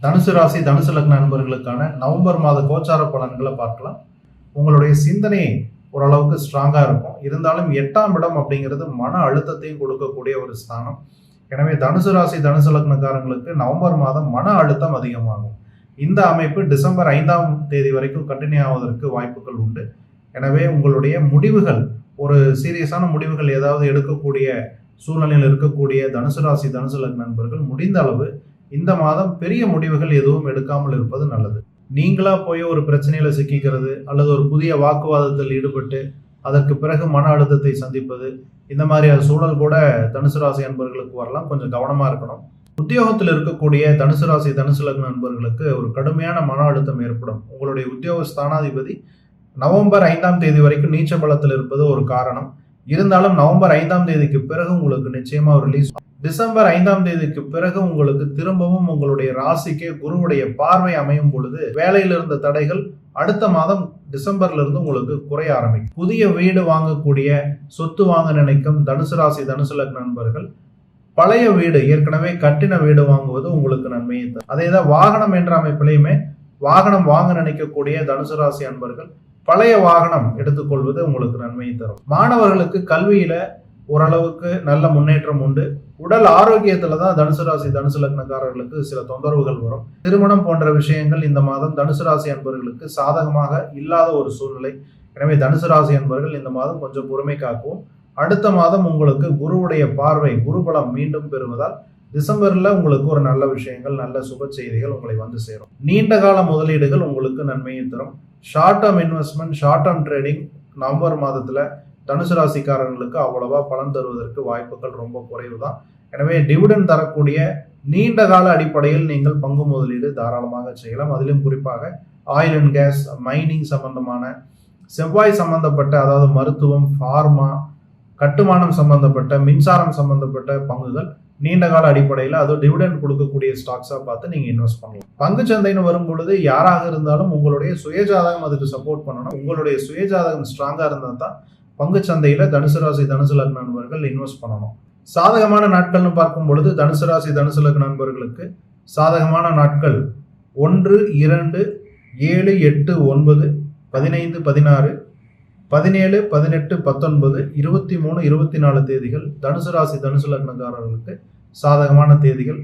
தனுசு ராசி தனுசு லக்ன நண்பர்களுக்கான நவம்பர் மாத கோச்சார பலன்களை பார்க்கலாம். உங்களுடைய சிந்தனை ஓரளவுக்கு ஸ்ட்ராங்கா இருக்கும். இருந்தாலும் 8ஆம் இடம் அப்படிங்கிறது மன அழுத்தத்தையும் கொடுக்கக்கூடிய ஒரு ஸ்தானம். எனவே தனுசு ராசி தனுசு லக்னக்காரங்களுக்கு நவம்பர் மாதம் மன அழுத்தம் அதிகமாகும். இந்த அமைப்பு டிசம்பர் 5ஆம் தேதி வரைக்கும் கண்டினியூ ஆவதற்கு வாய்ப்புகள் உண்டு. எனவே உங்களுடைய முடிவுகள், ஒரு சீரியஸான முடிவுகள் ஏதாவது எடுக்கக்கூடிய சூழ்நிலையில் இருக்கக்கூடிய தனுசு ராசி தனுசு லக்ன நண்பர்கள் முடிந்த அளவு இந்த மாதம் பெரிய முடிவுகள் எதுவும் எடுக்காமல் இருப்பது நல்லது. நீங்களா போய் ஒரு பிரச்சனையில சிக்கிக்கிறது அல்லது ஒரு புதிய வாக்குவாதத்தில் ஈடுபட்டு அதற்கு பிறகு மன அழுத்தத்தை சந்திப்பது, இந்த மாதிரியான சூழல் கூட தனுசு ராசி நண்பர்களுக்கு வரலாம். கொஞ்சம் கவனமா இருக்கணும். உத்தியோகத்தில் இருக்கக்கூடிய தனுசு ராசி தனுசு லக்ன நண்பர்களுக்கு ஒரு கடுமையான மன அழுத்தம் ஏற்படும். உங்களுடைய உத்தியோக ஸ்தானாதிபதி நவம்பர் 5ஆம் தேதி வரைக்கும் நீச்ச பலத்தில் இருப்பது ஒரு காரணம். இருந்தாலும் நவம்பர் 5ஆம் தேதிக்கு பிறகு உங்களுக்கு நிச்சயமா ஒரு ரிலீஸ். டிசம்பர் 5ஆம் தேதிக்கு பிறகு உங்களுக்கு திரும்பவும் உங்களுடைய ராசிக்கு குருவுடைய பார்வை அமையும் பொழுது வேலையில் இருந்த தடைகள் அடுத்த மாதம் டிசம்பர்ல இருந்து உங்களுக்கு குறைய ஆரம்பிக்கும். புதிய வீடு வாங்கக்கூடிய, சொத்து வாங்க நினைக்கும் தனுசு ராசி தனுசு லக்ன நண்பர்கள் பழைய வீடு, ஏற்கனவே கட்டின வீடு வாங்குவது உங்களுக்கு நன்மையை தரும். அதேதான் வாகனம் என்ற அமைப்பிலையுமே வாகனம் வாங்க நினைக்கக்கூடிய தனுசு ராசி அன்பர்கள் பழைய வாகனம் எடுத்துக்கொள்வது உங்களுக்கு நன்மையை தரும். மாணவர்களுக்கு கல்வியில ஓரளவுக்கு நல்ல முன்னேற்றம் உண்டு. உடல் ஆரோக்கியத்துல தான் தனுசு ராசி தனுசு லக்னக்காரர்களுக்கு சில தொந்தரவுகள் வரும். திருமணம் போன்ற விஷயங்கள் இந்த மாதம் தனுசு ராசி அன்பர்களுக்கு சாதகமாக இல்லாத ஒரு சூழ்நிலை. எனவே தனுசு ராசி அன்பர்கள் இந்த மாதம் கொஞ்சம் பொறுமை காக்கவும். அடுத்த மாதம் உங்களுக்கு குருவுடைய பார்வை, குருபலம் மீண்டும் பெறுவதால் டிசம்பர்ல உங்களுக்கு ஒரு நல்ல விஷயங்கள், நல்ல சுப செய்திகள் உங்களை வந்து சேரும். நீண்ட கால முதலீடுகள் உங்களுக்கு நன்மையை தரும். Short term investment, short term trading November மாதத்துல தனுசு ராசிக்காரர்களுக்கு அவ்வளவா பலன் தருவதற்கு வாய்ப்புகள் ரொம்ப குறைவு தான். எனவே டிவிடெண்ட் தரக்கூடிய நீண்ட கால அடிப்படையில் நீங்கள் பங்கு முதலீடு தாராளமாக செய்யலாம். அதிலும் குறிப்பாக ஆயில் அண்ட் கேஸ், மைனிங் சம்பந்தமான, செவ்வாய் சம்பந்தப்பட்ட, அதாவது மருத்துவம், ஃபார்மா, கட்டுமானம் சம்பந்தப்பட்ட, மின்சாரம் சம்பந்தப்பட்ட பங்குகள் நீண்ட கால அடிப்படையில் அது டிவிடெண்ட் கொடுக்கக்கூடிய ஸ்டாக்ஸா பார்த்து நீங்க இன்வெஸ்ட் பண்ணலாம். பங்கு சந்தைன்னு வரும் பொழுது யாராக இருந்தாலும் உங்களுடைய சுயஜாதகம் அதுக்கு சப்போர்ட் பண்ணணும். உங்களுடைய சுயஜாதகம் ஸ்ட்ராங்கா இருந்தால் தான் பங்கு சந்தையில தனுசு ராசி தனுசு லக்ன நண்பர்கள் இன்வெஸ்ட் பண்ணணும். சாதகமான நாட்கள்னு பார்க்கும் பொழுது தனுசு ராசி தனுசு லக்ன நண்பர்களுக்கு சாதகமான நாட்கள் 1, 2, 7, 8, 9, 15, 16, 17, 18, 19, 23, 24 தேதிகள் தனுசு ராசி தனுசு லக்னக்காரர்களுக்கு சாதகமான தேதிகள்.